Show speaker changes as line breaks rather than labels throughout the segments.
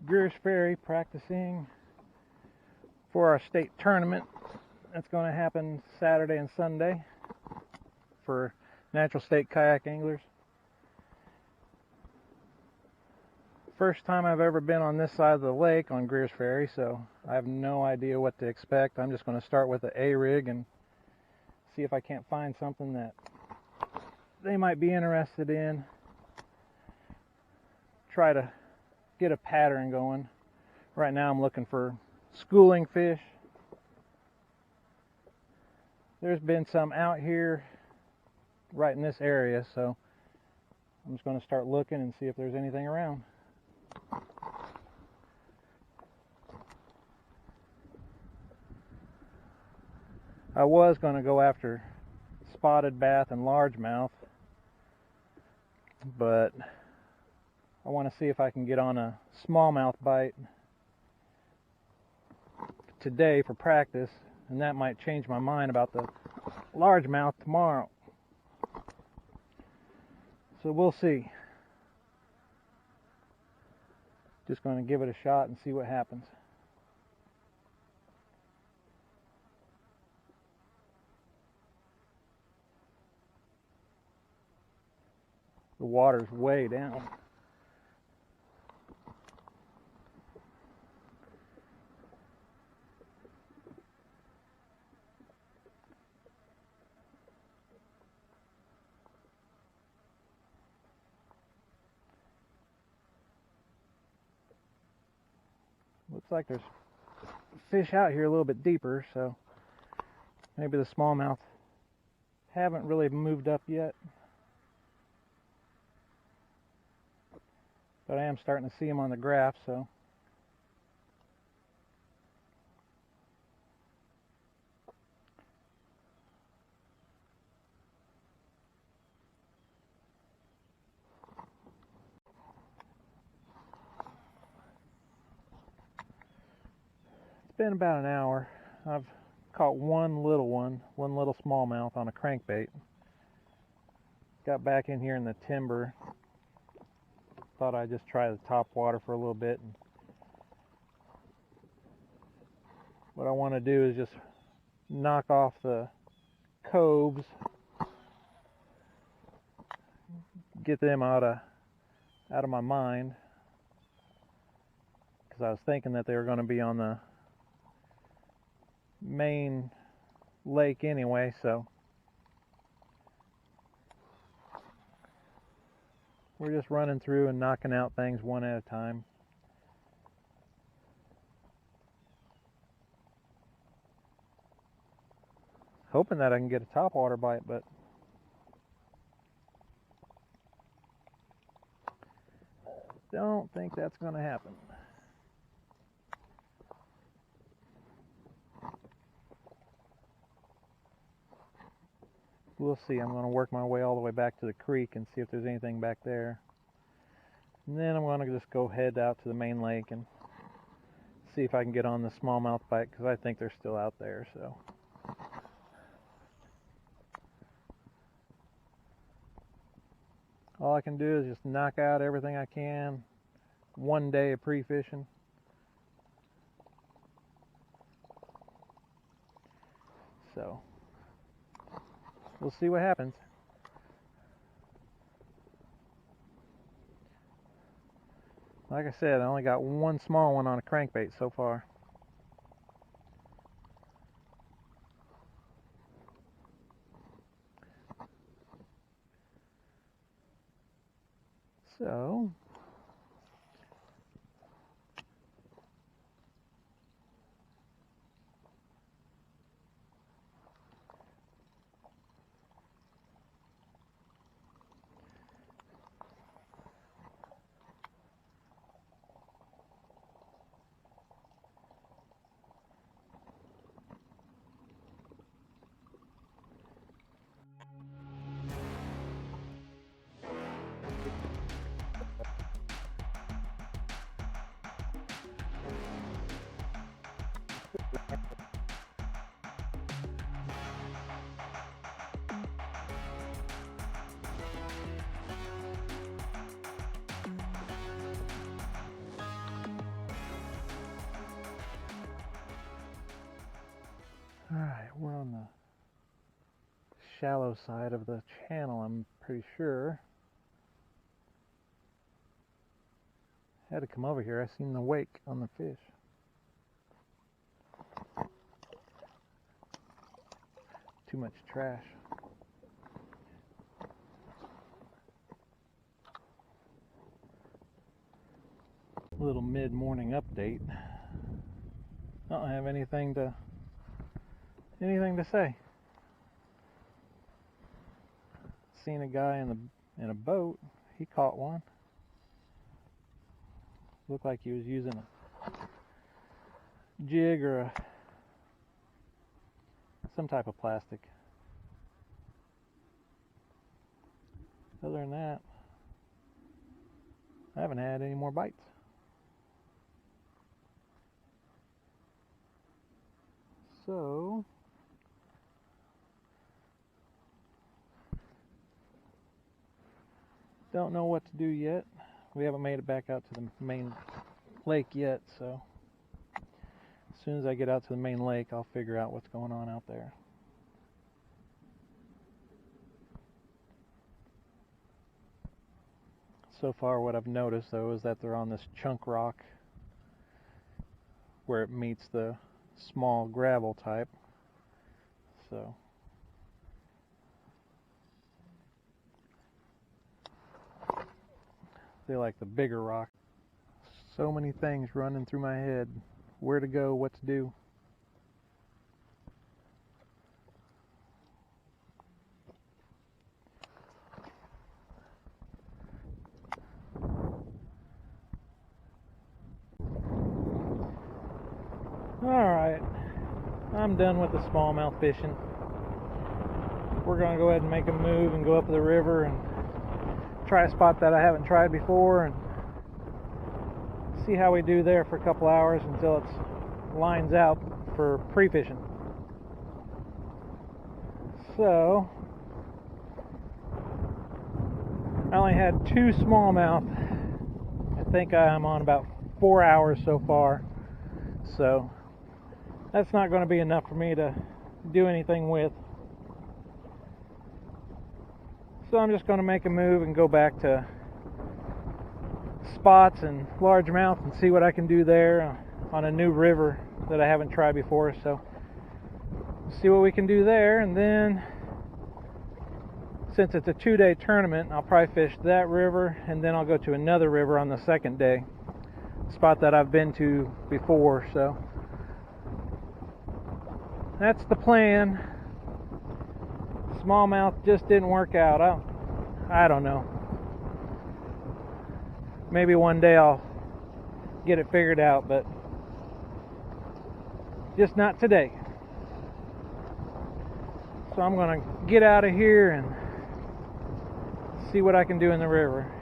Greers Ferry practicing for our state tournament that's going to happen Saturday and Sunday for Natural State Kayak Anglers. First time I've ever been on this side of the lake on Greers Ferry, so I have no idea what to expect. I'm just going to start with the A-rig and see if I can't find something that they might be interested in. Try to get a pattern going. Right now I'm looking for schooling fish. There's been some out here right in this area, so I'm just going to start looking and see if there's anything around. I was going to go after spotted bass and largemouth, but I want to see if I can get on a smallmouth bite today for practice, and that might change my mind about the largemouth tomorrow. So we'll see. Just going to give it a shot and see what happens. The water's way down. Looks like there's fish out here a little bit deeper, so maybe the smallmouth haven't really moved up yet. But I am starting to see them on the graph, so it's been about an hour. I've caught one little smallmouth on a crankbait. Got back in here in the timber. Thought I'd just try the top water for a little bit. And what I want to do is just knock off the coves, get them out of my mind, because I was thinking that they were going to be on the main lake anyway, so we're just running through and knocking out things one at a time. Hoping that I can get a topwater bite, but don't think that's going to happen. We'll see. I'm going to work my way all the way back to the creek and see if there's anything back there. And then I'm going to just go head out to the main lake and see if I can get on the smallmouth bite, because I think they're still out there. So all I can do is just knock out everything I can. One day of pre-fishing. So we'll see what happens. Like I said, I only got one small one on a crankbait so far. So Alright, we're on the shallow side of the channel, I'm pretty sure. Had to come over here, I seen the wake on the fish. Too much trash. Little mid-morning update. I don't have anything to say. Seen a guy in a boat. He caught one. Looked like he was using a jig or some type of plastic. Other than that, I haven't had any more bites. So, don't know what to do yet. We haven't made it back out to the main lake yet, so as soon as I get out to the main lake, I'll figure out what's going on out there. So far what I've noticed though is that they're on this chunk rock where it meets the small gravel type. So they like the bigger rock. So many things running through my head. Where to go, what to do. Alright, I'm done with the smallmouth fishing. We're going to go ahead and make a move and go up the river and try a spot that I haven't tried before and see how we do there for a couple hours until it lines out for pre-fishing. So, I only had 2 smallmouth. I think I'm on about 4 hours so far. So, that's not going to be enough for me to do anything with. So I'm just going to make a move and go back to spots and largemouth and see what I can do there on a new river that I haven't tried before. So see what we can do there, and then since it's a 2-day tournament, I'll probably fish that river and then I'll go to another river on the second day, spot that I've been to before. So that's the plan. Smallmouth just didn't work out. I don't know. Maybe one day I'll get it figured out, but just not today. So I'm going to get out of here and see what I can do in the river.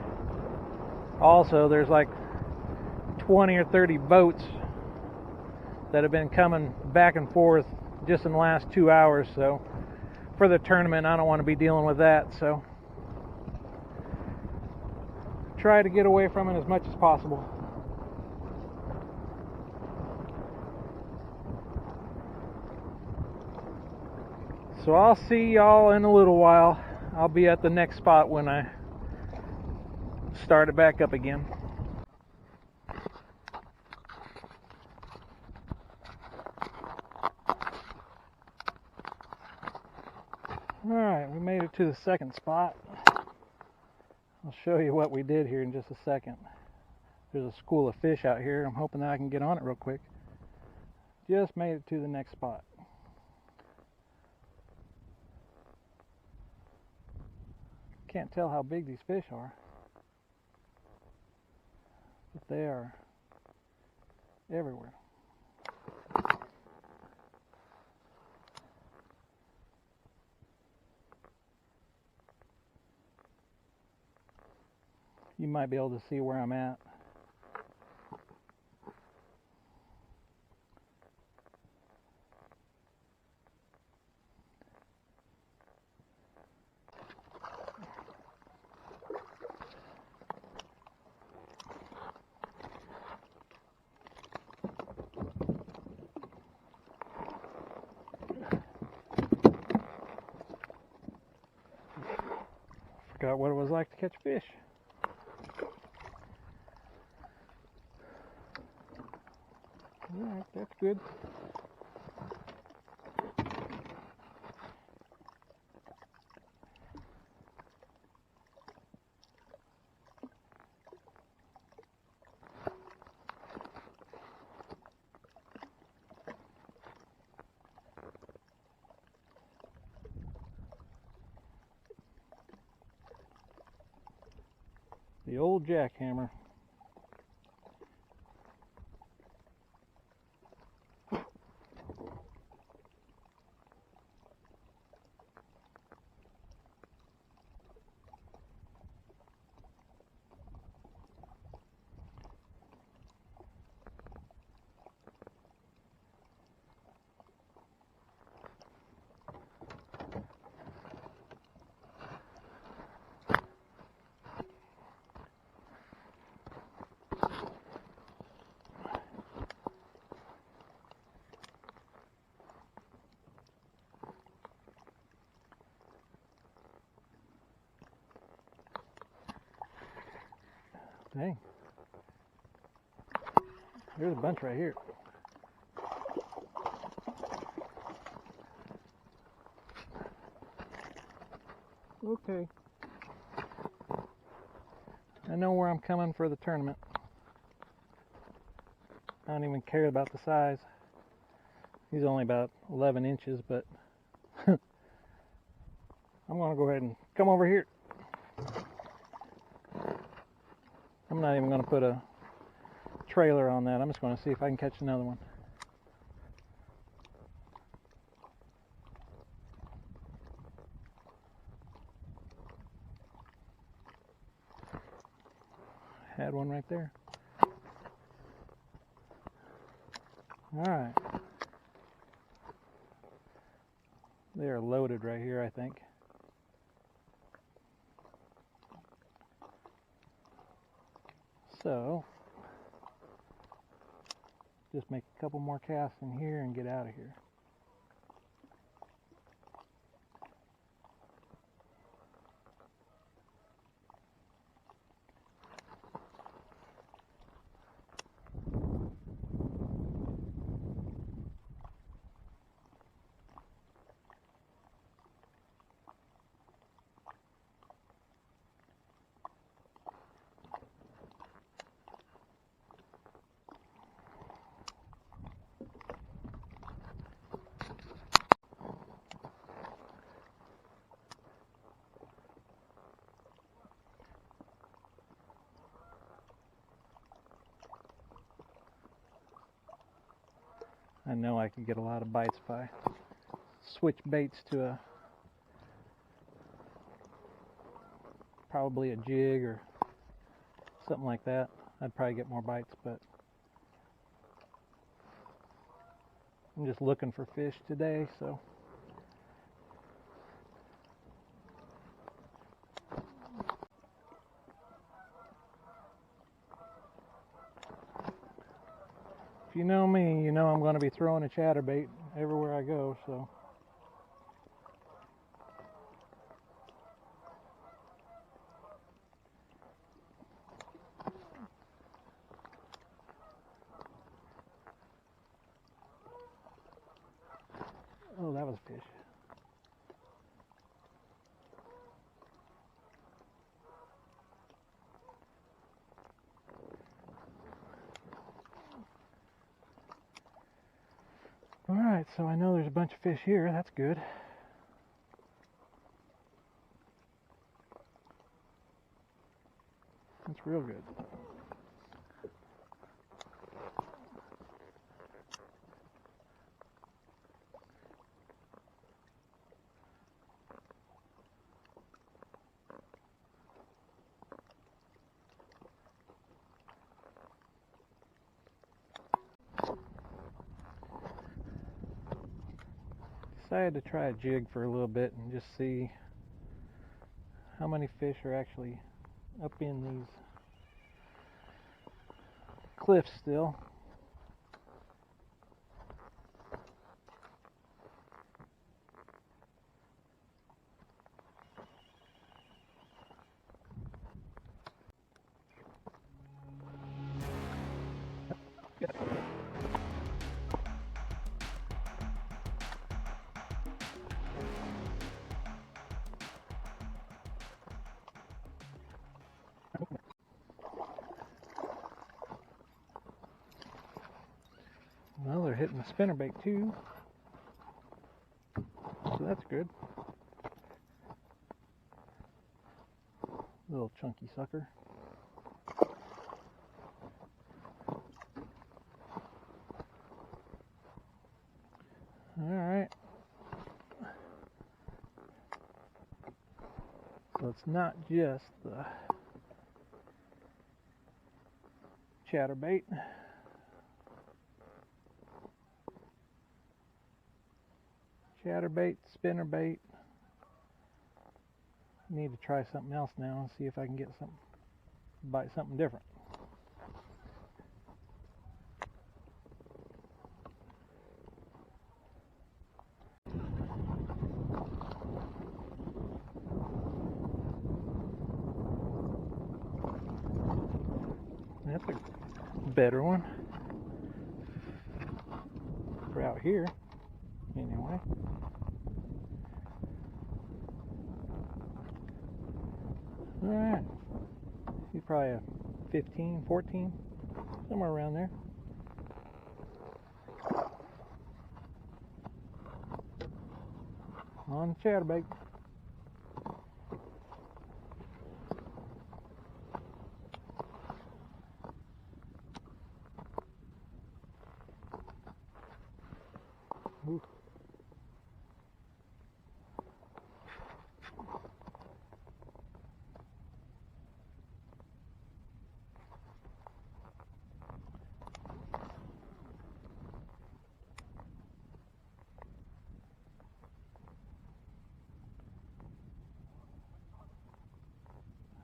Also, there's like 20 or 30 boats that have been coming back and forth just in the last 2 hours, so for the tournament I don't want to be dealing with that, so try to get away from it as much as possible. So I'll see y'all in a little while. I'll be at the next spot when I start it back up again. Alright, we made it to the second spot. I'll show you what we did here in just a second. There's a school of fish out here. I'm hoping that I can get on it real quick. Just made it to the next spot. Can't tell how big these fish are, but they are everywhere. You might be able to see where I'm at. forgot what it was like to catch fish. Alright, that's good. The old jackhammer. Dang. There's a bunch right here. Okay. I know where I'm coming for the tournament. I don't even care about the size. He's only about 11 inches, but I'm going to go ahead and come over here. I'm not even going to put a trailer on that. I'm just going to see if I can catch another one. Had one right there. Alright. They are loaded right here, I think. So, just make a couple more casts in here and get out of here. I know I could get a lot of bites if I switch baits to a probably a jig or something like that. I'd probably get more bites, but I'm just looking for fish today, so if you know me, you know I'm going to be throwing a chatterbait everywhere I go, so. Oh, that was a fish. Alright, so I know there's a bunch of fish here. That's good. That's real good. Decided to try a jig for a little bit and just see how many fish are actually up in these cliffs still. Well, they're hitting the spinnerbait too, so that's good. Little chunky sucker. Alright. So it's not just the chatterbait. Chatterbait, spinnerbait. Need to try something else now and see if I can get something, bite something different. That's a better one for out here, anyway. Alright, he's probably a 15, 14, somewhere around there. On the chatterbait. Ooh.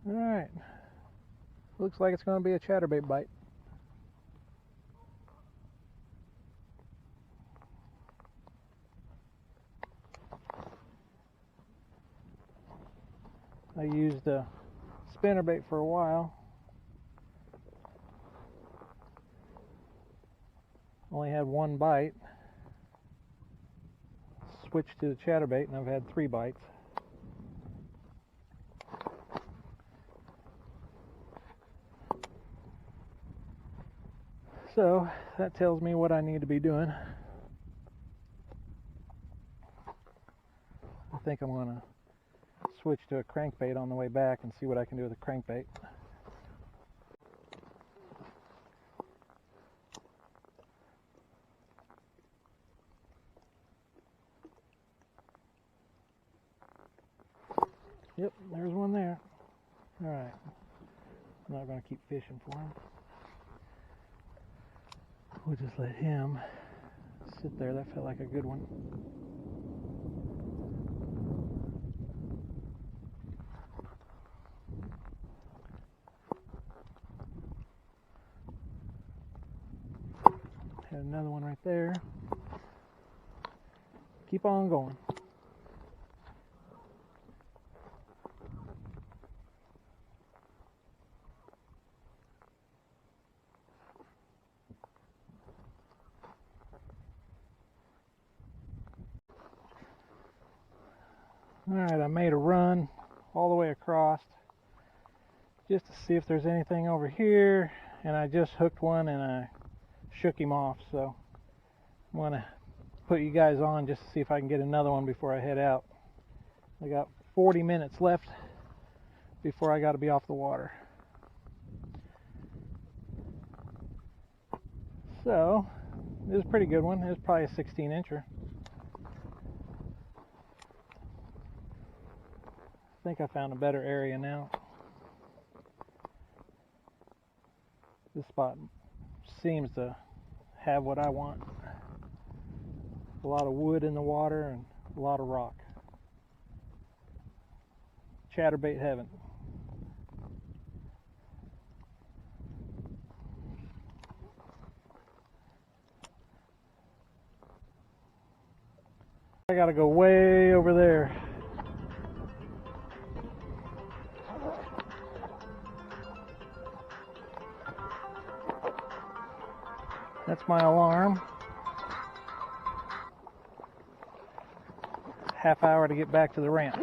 Alright, looks like it's going to be a chatterbait bite. I used a spinnerbait for a while. Only had one bite. Switched to the chatterbait and I've had 3 bites. So that tells me what I need to be doing. I think I'm going to switch to a crankbait on the way back and see what I can do with a crankbait. Yep, there's one there. Alright, I'm not going to keep fishing for him. We'll just let him sit there. That felt like a good one. Had another one right there. Keep on going. Alright, I made a run all the way across just to see if there's anything over here, and I just hooked one and I shook him off, so I'm going to put you guys on just to see if I can get another one before I head out. I got 40 minutes left before I got to be off the water. So, it was a pretty good one. It was probably a 16-incher. I think I found a better area now. This spot seems to have what I want. A lot of wood in the water and a lot of rock. Chatterbait heaven. I gotta go way over there. That's my alarm. Half hour to get back to the ramp.